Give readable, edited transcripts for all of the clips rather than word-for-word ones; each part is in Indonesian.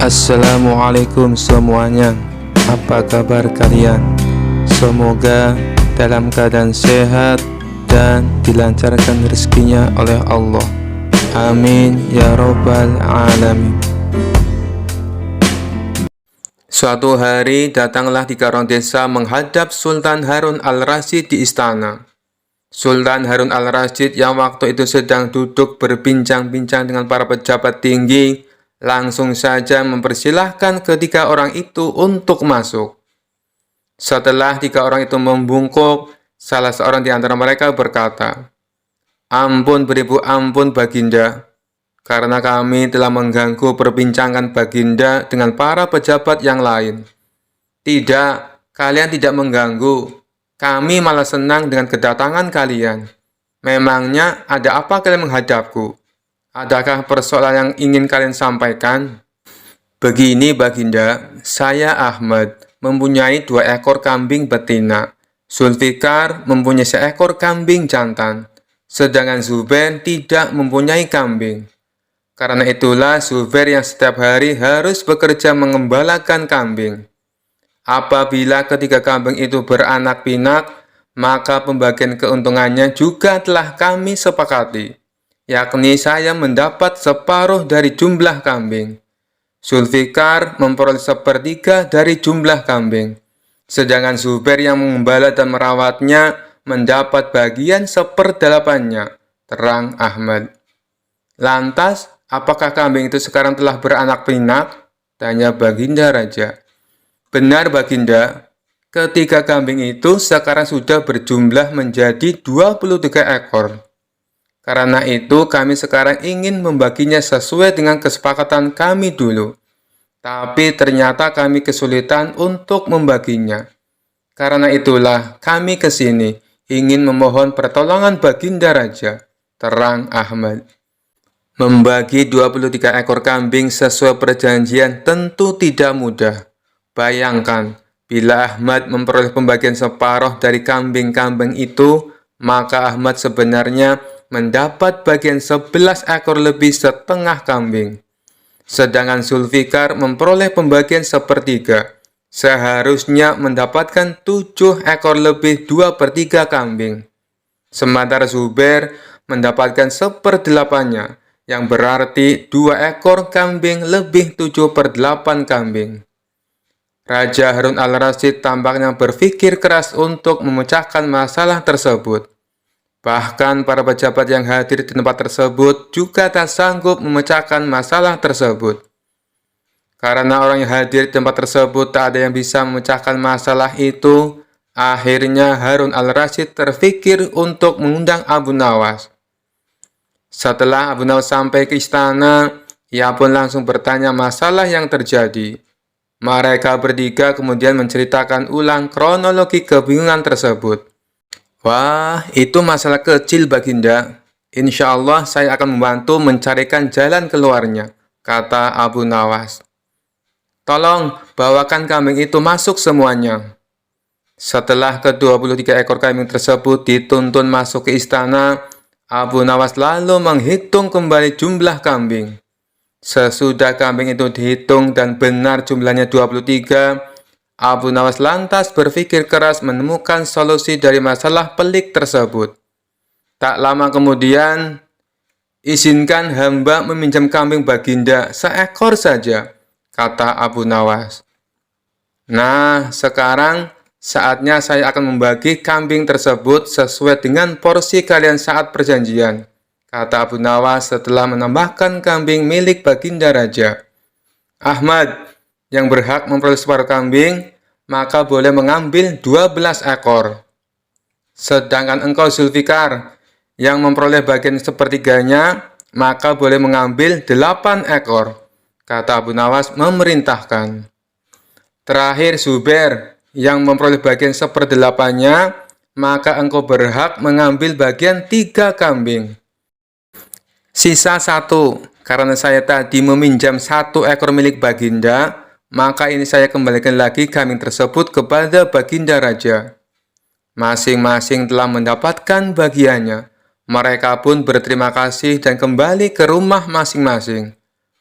Assalamualaikum semuanya. Apa kabar kalian? Semoga dalam keadaan sehat dan dilancarkan rezekinya oleh Allah. Amin ya robbal alamin. Suatu hari datanglah 3 orang desa menghadap Sultan Harun al-Rasyid di istana. Sultan Harun al-Rasyid yang waktu itu sedang duduk berbincang-bincang dengan para pejabat tinggi langsung saja mempersilahkan ketiga orang itu untuk masuk. Setelah 3 orang itu membungkuk, salah seorang di antara mereka berkata, "Ampun beribu ampun Baginda, karena kami telah mengganggu perbincangan Baginda dengan para pejabat yang lain." "Tidak, kalian tidak mengganggu. Kami malah senang dengan kedatangan kalian. Memangnya ada apa kalian menghadapku? Adakah persoalan yang ingin kalian sampaikan?" "Begini Baginda, saya Ahmad mempunyai 2 ekor kambing betina. Zulfikar mempunyai seekor kambing jantan. Sedangkan Zubair tidak mempunyai kambing. Karena itulah Zubair yang setiap hari harus bekerja mengembalakan kambing. Apabila ketiga kambing itu beranak pinak, maka pembagian keuntungannya juga telah kami sepakati, yakni saya mendapat separuh dari jumlah kambing. Zulfikar memperoleh 1/3 dari jumlah kambing. Sedangkan Zubair yang mengembala dan merawatnya mendapat bagian 1/8-nya, terang Ahmad. "Lantas, apakah kambing itu sekarang telah beranak pinak?" tanya Baginda Raja. "Benar Baginda, ketiga kambing itu sekarang sudah berjumlah menjadi 23 ekor. Karena itu kami sekarang ingin membaginya sesuai dengan kesepakatan kami dulu. Tapi ternyata kami kesulitan untuk membaginya. Karena itulah kami ke sini ingin memohon pertolongan Baginda Raja," terang Ahmad. Membagi 23 ekor kambing sesuai perjanjian tentu tidak mudah. Bayangkan, bila Ahmad memperoleh pembagian separuh dari kambing-kambing itu, maka Ahmad sebenarnya mendapat bagian 11 ekor lebih setengah kambing. Sedangkan Zulfikar memperoleh pembagian 1/3. Seharusnya mendapatkan 7 ekor lebih 2/3 kambing. Sementara Zubair mendapatkan 1/8-nya, yang berarti 2 ekor kambing lebih 7/8 kambing. Raja Harun al-Rasyid tampaknya berpikir keras untuk memecahkan masalah tersebut. Bahkan para pejabat yang hadir di tempat tersebut juga tak sanggup memecahkan masalah tersebut. Karena orang yang hadir di tempat tersebut tak ada yang bisa memecahkan masalah itu, akhirnya Harun al-Rasyid terpikir untuk mengundang Abu Nawas. Setelah Abu Nawas sampai ke istana, ia pun langsung bertanya masalah yang terjadi. Mereka bertiga kemudian menceritakan ulang kronologi kebingungan tersebut. "Wah, itu masalah kecil Baginda. Insya Allah saya akan membantu mencarikan jalan keluarnya," kata Abu Nawas. "Tolong bawakan kambing itu masuk semuanya." Setelah ke-23 ekor kambing tersebut dituntun masuk ke istana, Abu Nawas lalu menghitung kembali jumlah kambing. Sesudah kambing itu dihitung dan benar jumlahnya 23, Abu Nawas lantas berpikir keras menemukan solusi dari masalah pelik tersebut. Tak lama kemudian, "Izinkan hamba meminjam kambing Baginda seekor saja," kata Abu Nawas. "Nah, sekarang saatnya saya akan membagi kambing tersebut sesuai dengan porsi kalian saat perjanjian," kata Abu Nawas setelah menambahkan kambing milik Baginda Raja. "Ahmad yang berhak memperoleh separuh kambing, maka boleh mengambil 12 ekor. Sedangkan engkau Zulfikar yang memperoleh bagian 1/3-nya, maka boleh mengambil 8 ekor, kata Abu Nawas memerintahkan. Terakhir Zubair yang memperoleh bagian 1/8-nya, maka engkau berhak mengambil bagian 3 kambing. Sisa 1, karena saya tadi meminjam 1 ekor milik Baginda, maka ini saya kembalikan lagi kambing tersebut kepada Baginda Raja." Masing-masing telah mendapatkan bagiannya. Mereka pun berterima kasih dan kembali ke rumah masing-masing.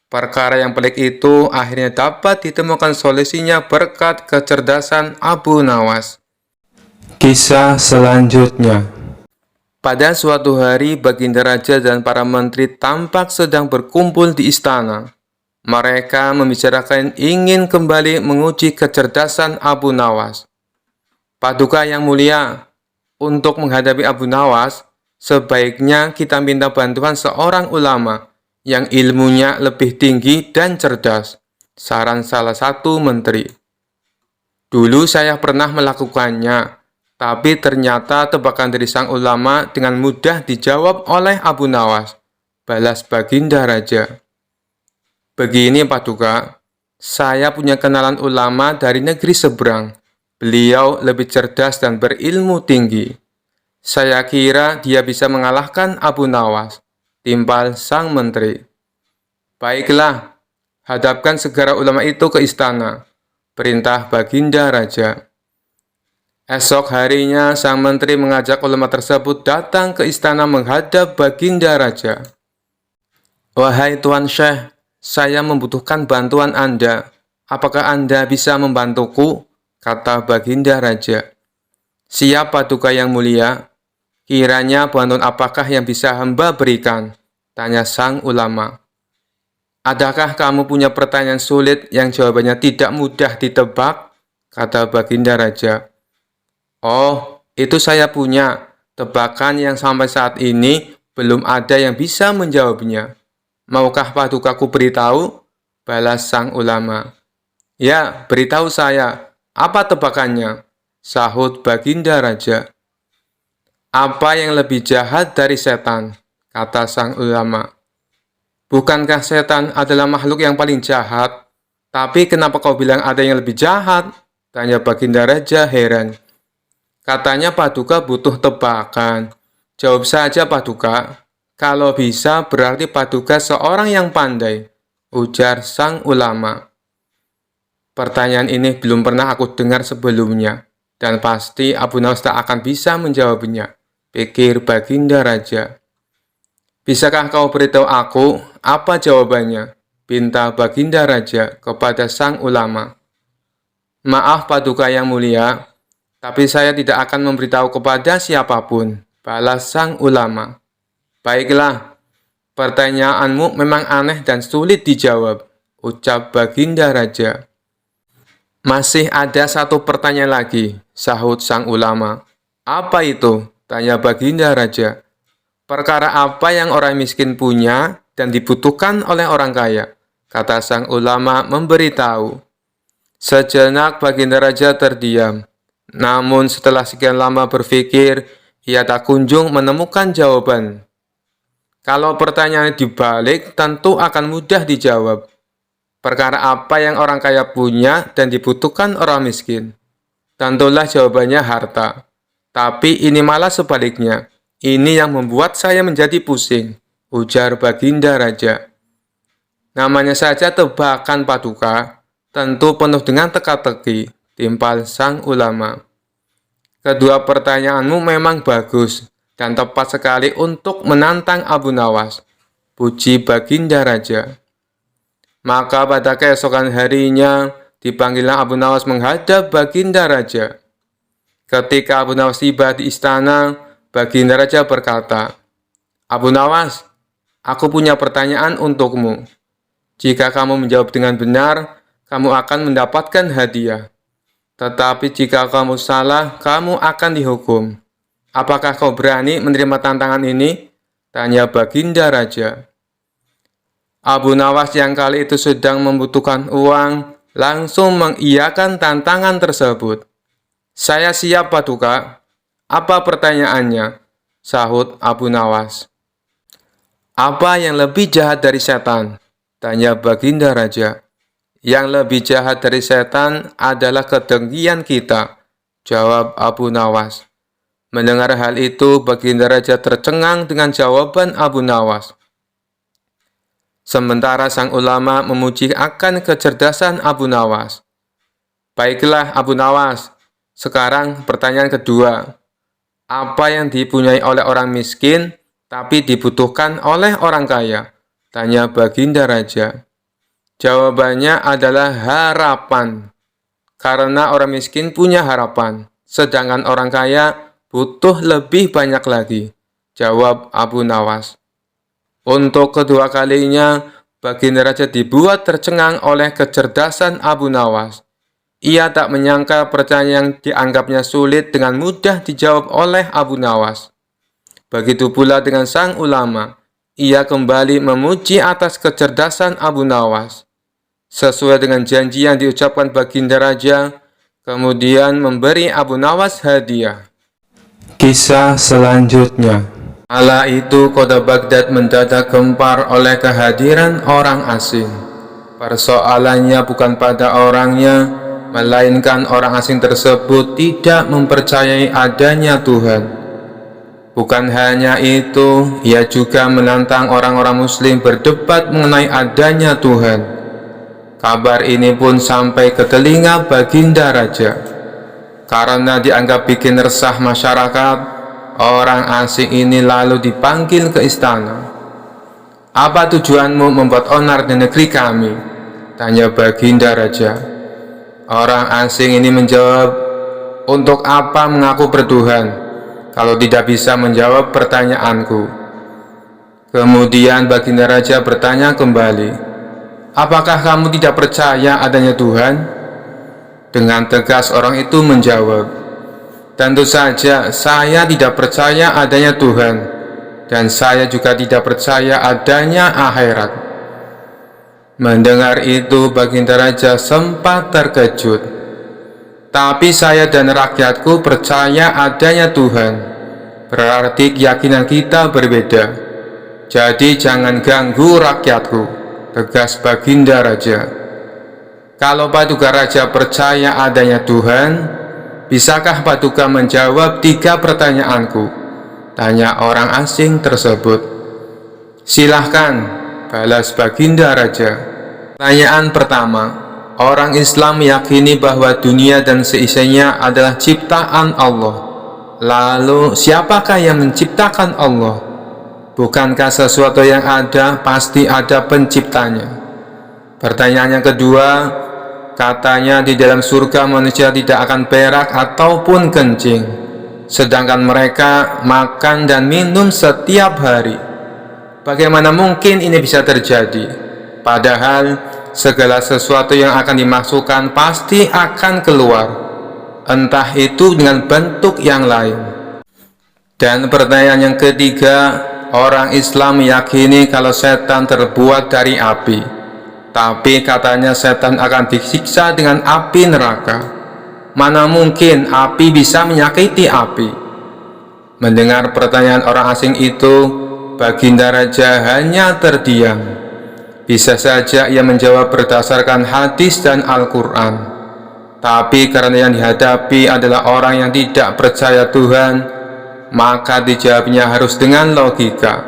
Perkara yang pelik itu akhirnya dapat ditemukan solusinya berkat kecerdasan Abu Nawas. Kisah selanjutnya. Pada suatu hari, Baginda Raja dan para menteri tampak sedang berkumpul di istana. Mereka membicarakan ingin kembali menguji kecerdasan Abu Nawas. Paduka yang mulia, untuk menghadapi Abu Nawas, sebaiknya kita minta bantuan seorang ulama yang ilmunya lebih tinggi dan cerdas, saran salah satu menteri. Dulu saya pernah melakukannya, tapi ternyata tebakan dari sang ulama dengan mudah dijawab oleh Abu Nawas, balas Baginda Raja. Begini Paduka, saya punya kenalan ulama dari negeri seberang. Beliau lebih cerdas dan berilmu tinggi. Saya kira dia bisa mengalahkan Abu Nawas, timpal sang menteri. Baiklah, hadapkan segera ulama itu ke istana, perintah Baginda Raja. Esok harinya, sang menteri mengajak ulama tersebut datang ke istana menghadap Baginda Raja. Wahai Tuan Syekh, saya membutuhkan bantuan Anda. Apakah Anda bisa membantuku? Kata Baginda Raja. Siap Paduka yang mulia. Kiranya bantuan apakah yang bisa hamba berikan? Tanya sang ulama. Adakah kamu punya pertanyaan sulit yang jawabannya tidak mudah ditebak? Kata Baginda Raja. Oh, itu saya punya. Tebakan yang sampai saat ini belum ada yang bisa menjawabnya. Maukah Padukaku beritahu? Balas sang ulama. Ya, beritahu saya. Apa tebakannya? Sahut Baginda Raja. Apa yang lebih jahat dari setan? Kata sang ulama. Bukankah setan adalah makhluk yang paling jahat? Tapi kenapa kau bilang ada yang lebih jahat? Tanya Baginda Raja heran. Katanya Paduka butuh tebakan. Jawab saja Paduka. Kalau bisa berarti Paduka seorang yang pandai, ujar sang ulama. Pertanyaan ini belum pernah aku dengar sebelumnya, dan pasti Abu Nawas tak akan bisa menjawabnya, pikir Baginda Raja. Bisakah kau beritahu aku apa jawabannya? Pinta Baginda Raja kepada sang ulama. Maaf Paduka yang mulia, tapi saya tidak akan memberitahu kepada siapapun, balas sang ulama. Baiklah, pertanyaanmu memang aneh dan sulit dijawab, ucap Baginda Raja. Masih ada satu pertanyaan lagi, sahut sang ulama. Apa itu? Tanya Baginda Raja. Perkara apa yang orang miskin punya dan dibutuhkan oleh orang kaya? Kata sang ulama memberitahu. Sejenak Baginda Raja terdiam. Namun setelah sekian lama berpikir, ia tak kunjung menemukan jawaban. Kalau pertanyaan dibalik, tentu akan mudah dijawab. Perkara apa yang orang kaya punya dan dibutuhkan orang miskin? Tentulah jawabannya harta. Tapi ini malah sebaliknya. Ini yang membuat saya menjadi pusing, ujar Baginda Raja. Namanya saja tebakan Paduka, tentu penuh dengan teka-teki, timpal sang ulama. Kedua pertanyaanmu memang bagus dan tepat sekali untuk menantang Abu Nawas, puji Baginda Raja. Maka pada keesokan harinya, dipanggillah Abu Nawas menghadap Baginda Raja. Ketika Abu Nawas tiba di istana, Baginda Raja berkata, Abu Nawas, aku punya pertanyaan untukmu. Jika kamu menjawab dengan benar, kamu akan mendapatkan hadiah. Tetapi jika kamu salah, kamu akan dihukum. Apakah kau berani menerima tantangan ini? Tanya Baginda Raja. Abu Nawas yang kali itu sedang membutuhkan uang, langsung mengiyakan tantangan tersebut. Saya siap Paduka. Apa pertanyaannya? Sahut Abu Nawas. Apa yang lebih jahat dari setan? Tanya Baginda Raja. Yang lebih jahat dari setan adalah kedengkian kita, jawab Abu Nawas. Mendengar hal itu, Baginda Raja tercengang dengan jawaban Abu Nawas. Sementara sang ulama memuji akan kecerdasan Abu Nawas. Baiklah Abu Nawas, sekarang pertanyaan kedua. Apa yang dipunyai oleh orang miskin, tapi dibutuhkan oleh orang kaya? Tanya Baginda Raja. Jawabannya adalah harapan. Karena orang miskin punya harapan, sedangkan orang kaya butuh lebih banyak lagi, jawab Abu Nawas. Untuk kedua kalinya, Baginda Raja dibuat tercengang oleh kecerdasan Abu Nawas. Ia tak menyangka pertanyaan yang dianggapnya sulit dengan mudah dijawab oleh Abu Nawas. Begitu pula dengan sang ulama, ia kembali memuji atas kecerdasan Abu Nawas. Sesuai dengan janji yang diucapkan Baginda Raja, kemudian memberi Abu Nawas hadiah. Kisah selanjutnya. Kala itu kota Baghdad mendadak gempar oleh kehadiran orang asing. Persoalannya bukan pada orangnya, melainkan orang asing tersebut tidak mempercayai adanya Tuhan. Bukan hanya itu, ia juga menantang orang-orang muslim berdebat mengenai adanya Tuhan. Kabar ini pun sampai ke telinga Baginda Raja. Karena dianggap bikin resah masyarakat, orang asing ini lalu dipanggil ke istana. Apa tujuanmu membuat onar di negeri kami? Tanya Baginda Raja. Orang asing ini menjawab, untuk apa mengaku bertuhan kalau tidak bisa menjawab pertanyaanku? Kemudian Baginda Raja bertanya kembali, apakah kamu tidak percaya adanya Tuhan? Dengan tegas orang itu menjawab, tentu saja saya tidak percaya adanya Tuhan, dan saya juga tidak percaya adanya akhirat. Mendengar itu Baginda Raja sempat terkejut. Tapi saya dan rakyatku percaya adanya Tuhan. Berarti keyakinan kita berbeda. Jadi jangan ganggu rakyatku, tegas Baginda Raja. Kalau Paduka Raja percaya adanya Tuhan, bisakah Paduka menjawab 3 pertanyaanku? Tanya orang asing tersebut. Silahkan, balas Baginda Raja. Pertanyaan pertama, orang Islam meyakini bahwa dunia dan seisinya adalah ciptaan Allah. Lalu siapakah yang menciptakan Allah? Bukankah sesuatu yang ada pasti ada penciptanya? Pertanyaan yang kedua, katanya di dalam surga manusia tidak akan berak ataupun kencing, sedangkan mereka makan dan minum setiap hari. Bagaimana mungkin ini bisa terjadi? Padahal segala sesuatu yang akan dimasukkan pasti akan keluar, entah itu dengan bentuk yang lain. Dan pertanyaan yang ketiga, orang Islam meyakini kalau setan terbuat dari api, tapi katanya setan akan disiksa dengan api neraka. Mana mungkin api bisa menyakiti api? Mendengar pertanyaan orang asing itu, Baginda Raja hanya terdiam. Bisa saja ia menjawab berdasarkan hadis dan Al-Quran. Tapi karena yang dihadapi adalah orang yang tidak percaya Tuhan, maka dijawabnya harus dengan logika.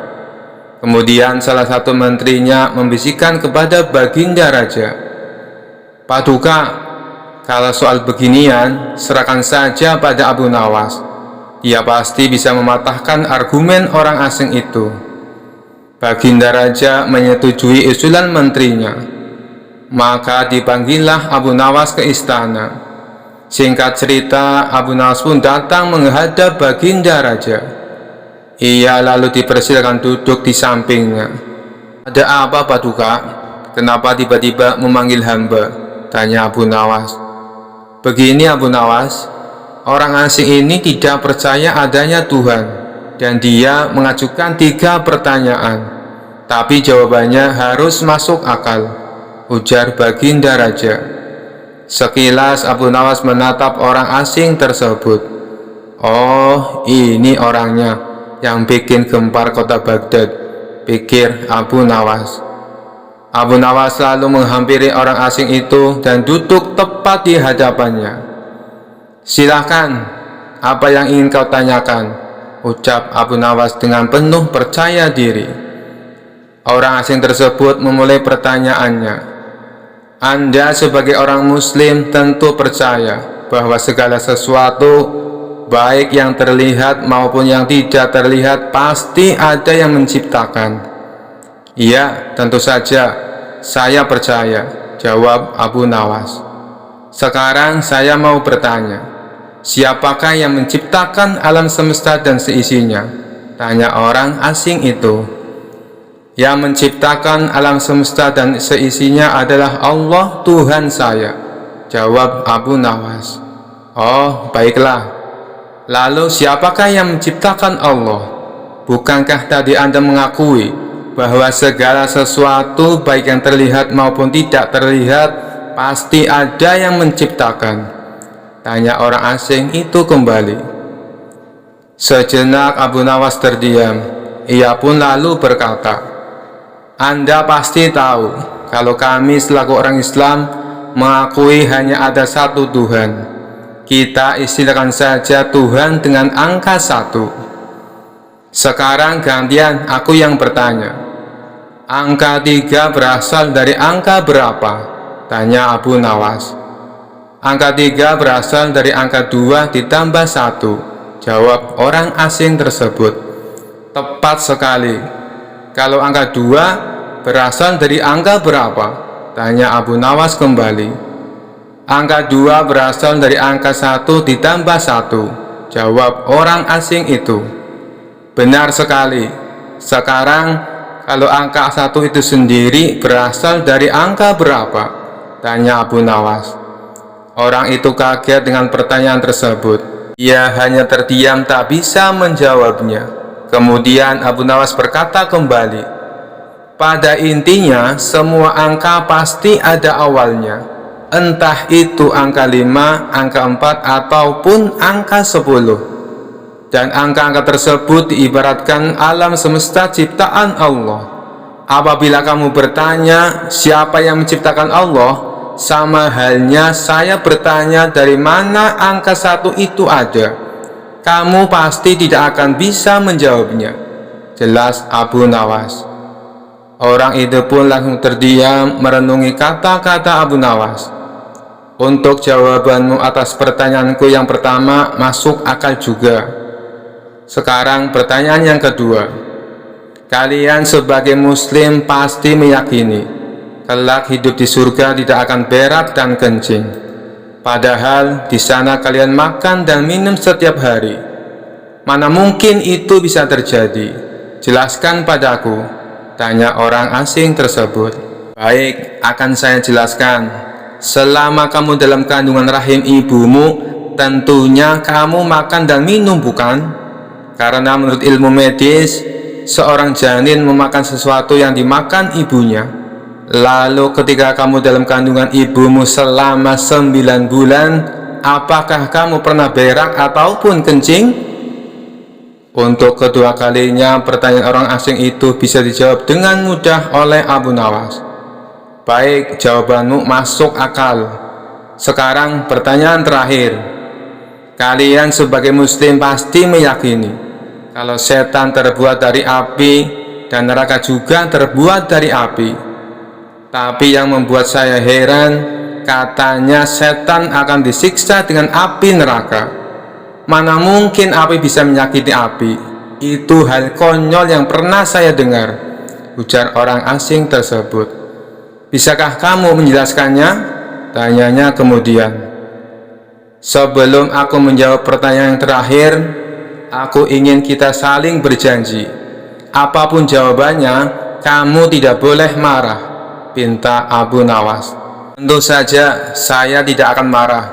Kemudian salah satu menterinya membisikkan kepada Baginda Raja, Paduka, kalau soal beginian serahkan saja pada Abu Nawas. Dia pasti bisa mematahkan argumen orang asing itu. Baginda Raja menyetujui usulan menterinya. Maka dipanggillah Abu Nawas ke istana. Singkat cerita, Abu Nawas pun datang menghadap Baginda Raja. Ia lalu dipersilakan duduk di sampingnya. Ada apa Paduka? Kenapa tiba-tiba memanggil hamba? Tanya Abu Nawas. Begini Abu Nawas, orang asing ini tidak percaya adanya Tuhan, dan dia mengajukan 3 pertanyaan, tapi jawabannya harus masuk akal, ujar Baginda Raja. Sekilas Abu Nawas menatap orang asing tersebut. Oh, ini orangnya yang bikin gempar kota Baghdad, pikir Abu Nawas. Abu Nawas lalu menghampiri orang asing itu dan duduk tepat di hadapannya. Silahkan, apa yang ingin kau tanyakan? Ucap Abu Nawas dengan penuh percaya diri. Orang asing tersebut memulai pertanyaannya. Anda sebagai orang muslim tentu percaya bahwa segala sesuatu, baik yang terlihat maupun yang tidak terlihat, pasti ada yang menciptakan. Iya, tentu saja. saya percaya, jawab Abu Nawas. Sekarang saya mau bertanya, siapakah yang menciptakan alam semesta dan seisinya? Tanya orang asing itu. Yang menciptakan alam semesta dan seisinya adalah Allah Tuhan saya, jawab Abu Nawas. Oh, baiklah. Lalu siapakah yang menciptakan Allah? Bukankah tadi Anda mengakui bahwa segala sesuatu baik yang terlihat maupun tidak terlihat pasti ada yang menciptakan? Tanya orang asing itu kembali. Sejenak Abu Nawas terdiam. Ia pun lalu berkata, Anda pasti tahu kalau kami selaku orang Islam mengakui hanya ada satu Tuhan. Kita istilahkan saja Tuhan dengan angka 1. Sekarang gantian aku yang bertanya. Angka 3 berasal dari angka berapa? Tanya Abu Nawas. Angka 3 berasal dari angka 2 ditambah 1, jawab orang asing tersebut. Tepat sekali. Kalau angka 2 berasal dari angka berapa? Tanya Abu Nawas kembali. Angka 2 berasal dari angka 1 ditambah 1, jawab orang asing itu. Benar sekali. Sekarang kalau angka 1 itu sendiri berasal dari angka berapa? Tanya Abu Nawas. Orang itu kaget dengan pertanyaan tersebut. Ia hanya terdiam tak bisa menjawabnya. Kemudian Abu Nawas berkata kembali, pada intinya semua angka pasti ada awalnya. Entah itu angka 5, angka 4, ataupun angka 10. Dan angka-angka tersebut diibaratkan alam semesta ciptaan Allah. Apabila kamu bertanya siapa yang menciptakan Allah, sama halnya saya bertanya dari mana angka 1 itu ada. Kamu pasti tidak akan bisa menjawabnya, jelas Abu Nawas. Orang itu pun langsung terdiam merenungi kata-kata Abu Nawas. Untuk jawabanmu atas pertanyaanku yang pertama masuk akal juga. Sekarang pertanyaan yang kedua. Kalian sebagai muslim pasti meyakini kelak hidup di surga tidak akan berak dan kencing. Padahal di sana kalian makan dan minum setiap hari. Mana mungkin itu bisa terjadi? Jelaskan padaku, tanya orang asing tersebut. Baik, akan saya jelaskan. Selama kamu dalam kandungan rahim ibumu, tentunya kamu makan dan minum, bukan? Karena menurut ilmu medis, seorang janin memakan sesuatu yang dimakan ibunya. Lalu ketika kamu dalam kandungan ibumu selama 9 bulan, apakah kamu pernah berak ataupun kencing? Untuk kedua kalinya pertanyaan orang asing itu bisa dijawab dengan mudah oleh Abu Nawas. Baik, jawabanmu masuk akal. Sekarang pertanyaan terakhir. Kalian sebagai muslim pasti meyakini kalau setan terbuat dari api dan neraka juga terbuat dari api. Tapi yang membuat saya heran, katanya setan akan disiksa dengan api neraka. Mana mungkin api bisa menyakiti api? Itu hal konyol yang pernah saya dengar, ujar orang asing tersebut. Bisakah kamu menjelaskannya? Tanyanya kemudian. Sebelum aku menjawab pertanyaan yang terakhir, aku ingin kita saling berjanji. Apapun jawabannya, kamu tidak boleh marah, pinta Abu Nawas. Tentu saja saya tidak akan marah,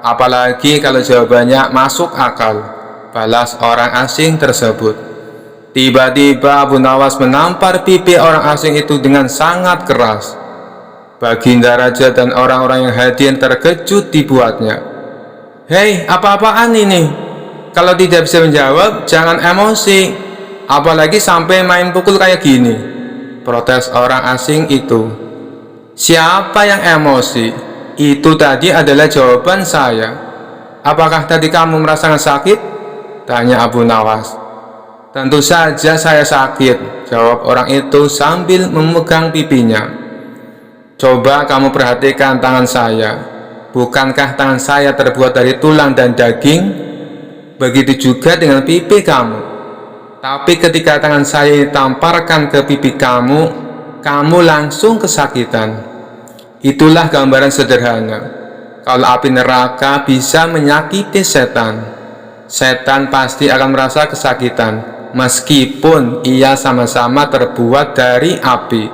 apalagi kalau jawabannya masuk akal, balas orang asing tersebut. Tiba-tiba Abu Nawas menampar pipi orang asing itu dengan sangat keras. Baginda Raja dan orang-orang yang hadir terkejut dibuatnya. Hei, apa-apaan ini? Kalau tidak bisa menjawab, jangan emosi. Apalagi sampai main pukul kayak gini, protes orang asing itu. Siapa yang emosi? Itu tadi adalah jawaban saya. Apakah tadi kamu merasakan sakit? Tanya Abu Nawas. Tentu saja saya sakit, jawab orang itu sambil memegang pipinya. Coba kamu perhatikan tangan saya. Bukankah tangan saya terbuat dari tulang dan daging? Begitu juga dengan pipi kamu. Tapi ketika tangan saya ditamparkan ke pipi kamu, kamu langsung kesakitan. Itulah gambaran sederhana. Kalau api neraka bisa menyakiti setan, setan pasti akan merasa kesakitan, meskipun ia sama-sama terbuat dari api,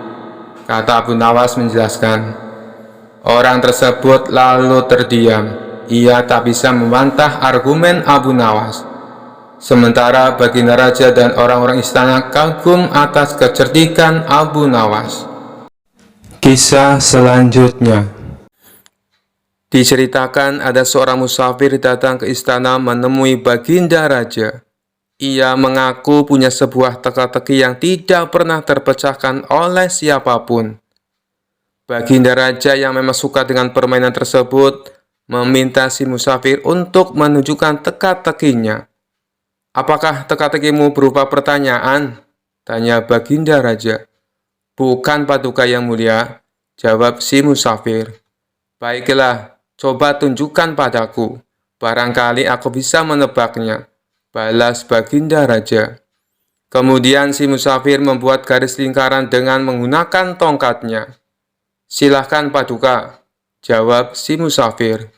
kata Abu Nawas menjelaskan. Orang tersebut lalu terdiam. Ia tak bisa membantah argumen Abu Nawas. Sementara Baginda Raja dan orang-orang istana kagum atas kecerdikan Abu Nawas. Kisah selanjutnya. Diceritakan ada seorang musafir datang ke istana menemui Baginda Raja. Ia mengaku punya sebuah teka-teki yang tidak pernah terpecahkan oleh siapapun. Baginda Raja yang memang suka dengan permainan tersebut meminta si musafir untuk menunjukkan teka-tekinya. "Apakah teka-tekimu berupa pertanyaan?" tanya Baginda Raja. "Bukan, Paduka Yang Mulia," jawab si musafir. "Baiklah, coba tunjukkan padaku. Barangkali aku bisa menebaknya," balas Baginda Raja. Kemudian si musafir membuat garis lingkaran dengan menggunakan tongkatnya. "Silahkan, Paduka," jawab si musafir.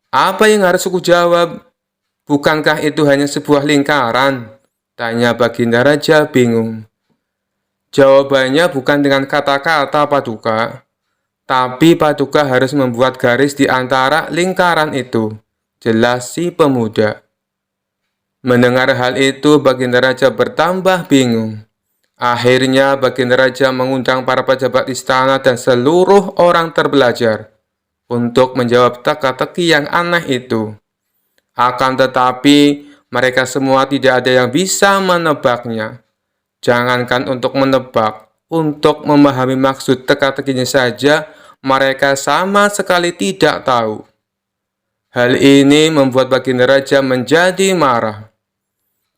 "Apa yang harus aku jawab? Bukankah itu hanya sebuah lingkaran?" tanya Baginda Raja bingung. "Jawabannya bukan dengan kata-kata, Paduka. Tapi Paduka harus membuat garis di antara lingkaran itu," jelas si pemuda. Mendengar hal itu, Baginda Raja bertambah bingung. Akhirnya Baginda Raja mengundang para pejabat istana dan seluruh orang terbelajar untuk menjawab teka-teki yang aneh itu. Akan tetapi, mereka semua tidak ada yang bisa menebaknya. Jangankan untuk menebak, untuk memahami maksud teka-tekinya saja, mereka sama sekali tidak tahu. Hal ini membuat Baginda Raja menjadi marah.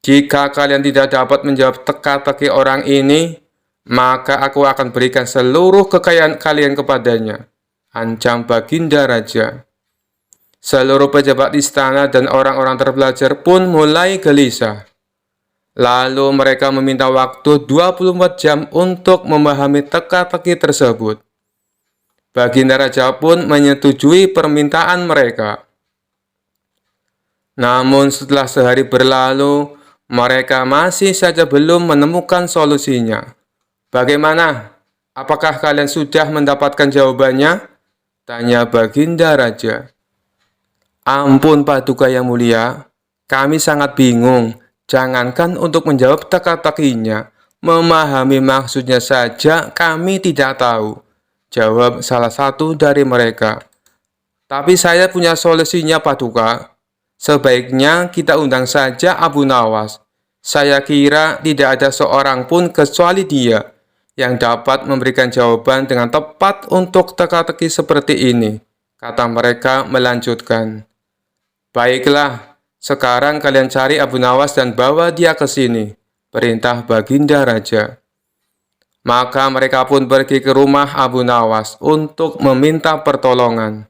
"Jika kalian tidak dapat menjawab teka-teki orang ini, maka aku akan berikan seluruh kekayaan kalian kepadanya," ancam Baginda Raja. Seluruh pejabat istana dan orang-orang terbelajar pun mulai gelisah. Lalu mereka meminta waktu 24 jam untuk memahami teka-teki tersebut. Baginda Raja pun menyetujui permintaan mereka. Namun setelah sehari berlalu, mereka masih saja belum menemukan solusinya. "Bagaimana? Apakah kalian sudah mendapatkan jawabannya?" tanya Baginda Raja. "Ampun, Paduka Yang Mulia, kami sangat bingung. Jangankan untuk menjawab teka-tekinya, memahami maksudnya saja kami tidak tahu," jawab salah satu dari mereka. "Tapi saya punya solusinya, Paduka. Sebaiknya kita undang saja Abu Nawas. Saya kira tidak ada seorang pun kecuali dia yang dapat memberikan jawaban dengan tepat untuk teka-teki seperti ini," kata mereka melanjutkan. "Baiklah, sekarang kalian cari Abu Nawas dan bawa dia ke sini," perintah Baginda Raja. Maka mereka pun pergi ke rumah Abu Nawas untuk meminta pertolongan.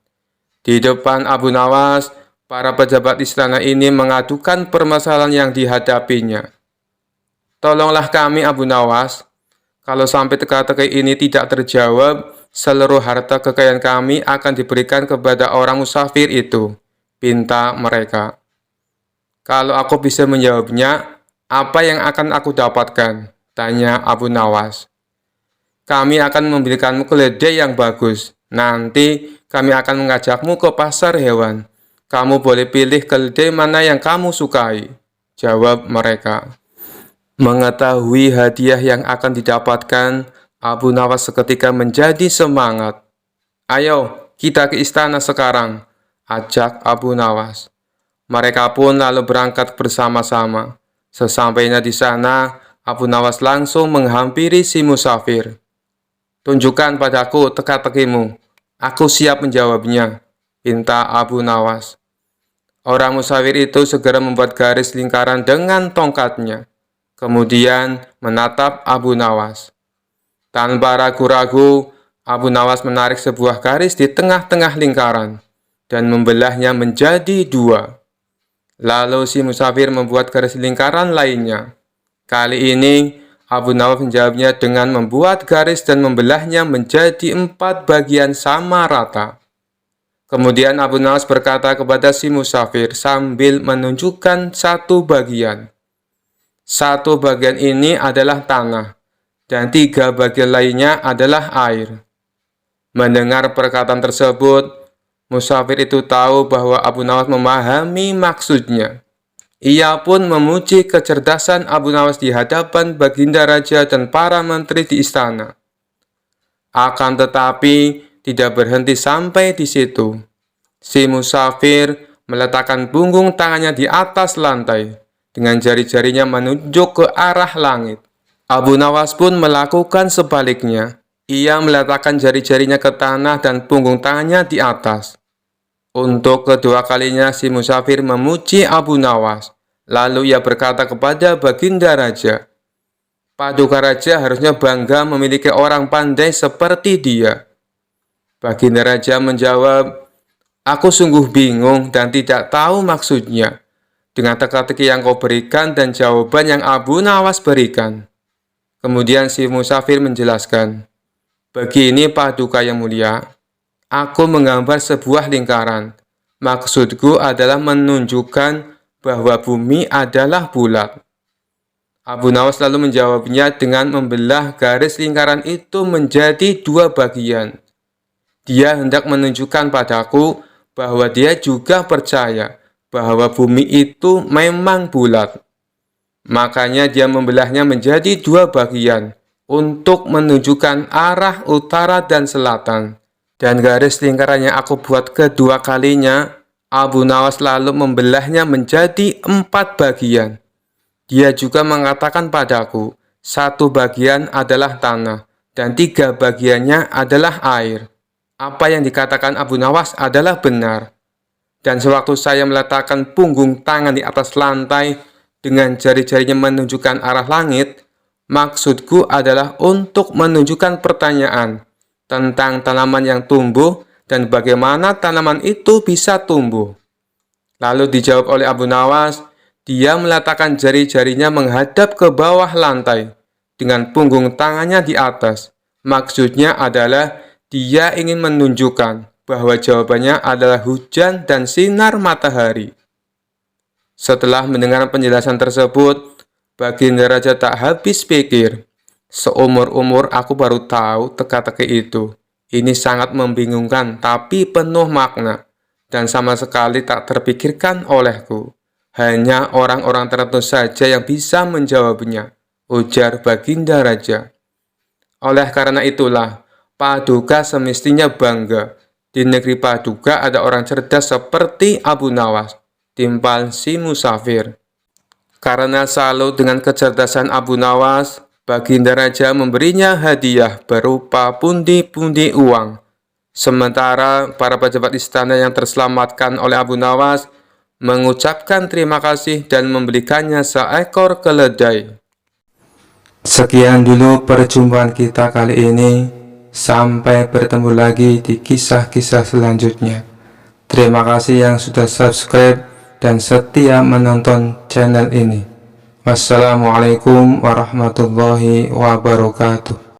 Di depan Abu Nawas, para pejabat istana ini mengadukan permasalahan yang dihadapinya. "Tolonglah kami, Abu Nawas. Kalau sampai teka-teki ini tidak terjawab, seluruh harta kekayaan kami akan diberikan kepada orang musafir itu," pinta mereka. "Kalau aku bisa menjawabnya, apa yang akan aku dapatkan?" tanya Abu Nawas. "Kami akan memberikanmu keledai yang bagus. Nanti kami akan mengajakmu ke pasar hewan. Kamu boleh pilih keledai mana yang kamu sukai," jawab mereka. Mengetahui hadiah yang akan didapatkan, Abu Nawas seketika menjadi semangat. "Ayo, kita ke istana sekarang," ajak Abu Nawas. Mereka pun lalu berangkat bersama-sama. Sesampainya di sana, Abu Nawas langsung menghampiri si musafir. "Tunjukkan padaku teka-tekimu. Aku siap menjawabnya," pinta Abu Nawas. Orang musafir itu segera membuat garis lingkaran dengan tongkatnya. Kemudian menatap Abu Nawas. Tanpa ragu-ragu, Abu Nawas menarik sebuah garis di tengah-tengah lingkaran dan membelahnya menjadi dua. Lalu si musafir membuat garis lingkaran lainnya. Kali ini, Abu Nawas menjawabnya dengan membuat garis dan membelahnya menjadi 4 bagian sama rata. Kemudian Abu Nawas berkata kepada si musafir sambil menunjukkan satu bagian. Satu bagian ini adalah tanah, dan 3 bagian lainnya adalah air. Mendengar perkataan tersebut, musafir itu tahu bahwa Abu Nawas memahami maksudnya. Ia pun memuji kecerdasan Abu Nawas di hadapan Baginda Raja dan para menteri di istana. Akan tetapi, tidak berhenti sampai di situ. Si musafir meletakkan punggung tangannya di atas lantai, dengan jari-jarinya menunjuk ke arah langit. Abu Nawas pun melakukan sebaliknya. Ia meletakkan jari-jarinya ke tanah dan punggung tangannya di atas. Untuk kedua kalinya si musafir memuji Abu Nawas. Lalu ia berkata kepada Baginda Raja, "Paduka Raja harusnya bangga memiliki orang pandai seperti dia." Baginda Raja menjawab, "Aku sungguh bingung dan tidak tahu maksudnya dengan teka-teki yang kau berikan dan jawaban yang Abu Nawas berikan." Kemudian si musafir menjelaskan, "Begini Paduka yang mulia, aku menggambar sebuah lingkaran. Maksudku adalah menunjukkan bahwa bumi adalah bulat." Abu Nawas lalu menjawabnya dengan membelah garis lingkaran itu menjadi 2 bagian. Dia hendak menunjukkan padaku bahwa dia juga percaya bahwa bumi itu memang bulat. Makanya dia membelahnya menjadi 2 bagian untuk menunjukkan arah utara dan selatan. Dan garis lingkaran yang aku buat kedua kalinya, Abu Nawas lalu membelahnya menjadi 4 bagian. Dia juga mengatakan padaku, 1 bagian adalah tanah, dan 3 bagiannya adalah air. Apa yang dikatakan Abu Nawas adalah benar. Dan sewaktu saya meletakkan punggung tangan di atas lantai dengan jari-jarinya menunjukkan arah langit, maksudku adalah untuk menunjukkan pertanyaan tentang tanaman yang tumbuh dan bagaimana tanaman itu bisa tumbuh. Lalu dijawab oleh Abu Nawas, dia meletakkan jari-jarinya menghadap ke bawah lantai dengan punggung tangannya di atas. Maksudnya adalah dia ingin menunjukkan bahwa jawabannya adalah hujan dan sinar matahari. Setelah mendengar penjelasan tersebut, Baginda Raja tak habis pikir. Seumur-umur aku baru tahu teka-teki itu. Ini sangat membingungkan tapi penuh makna dan sama sekali tak terpikirkan olehku. Hanya orang-orang tertentu saja yang bisa menjawabnya, ujar Baginda Raja. Oleh karena itulah, Paduka semestinya bangga. Di negeri Paduka ada orang cerdas seperti Abu Nawas, timpal si musafir. Karena salut dengan kecerdasan Abu Nawas, Baginda Raja memberinya hadiah berupa pundi-pundi uang. Sementara para pejabat istana yang terselamatkan oleh Abu Nawas mengucapkan terima kasih dan membelikannya seekor keledai. Sekian dulu perjumpaan kita kali ini. Sampai bertemu lagi di kisah-kisah selanjutnya. Terima kasih yang sudah subscribe dan setia menonton channel ini. Wassalamualaikum warahmatullahi wabarakatuh.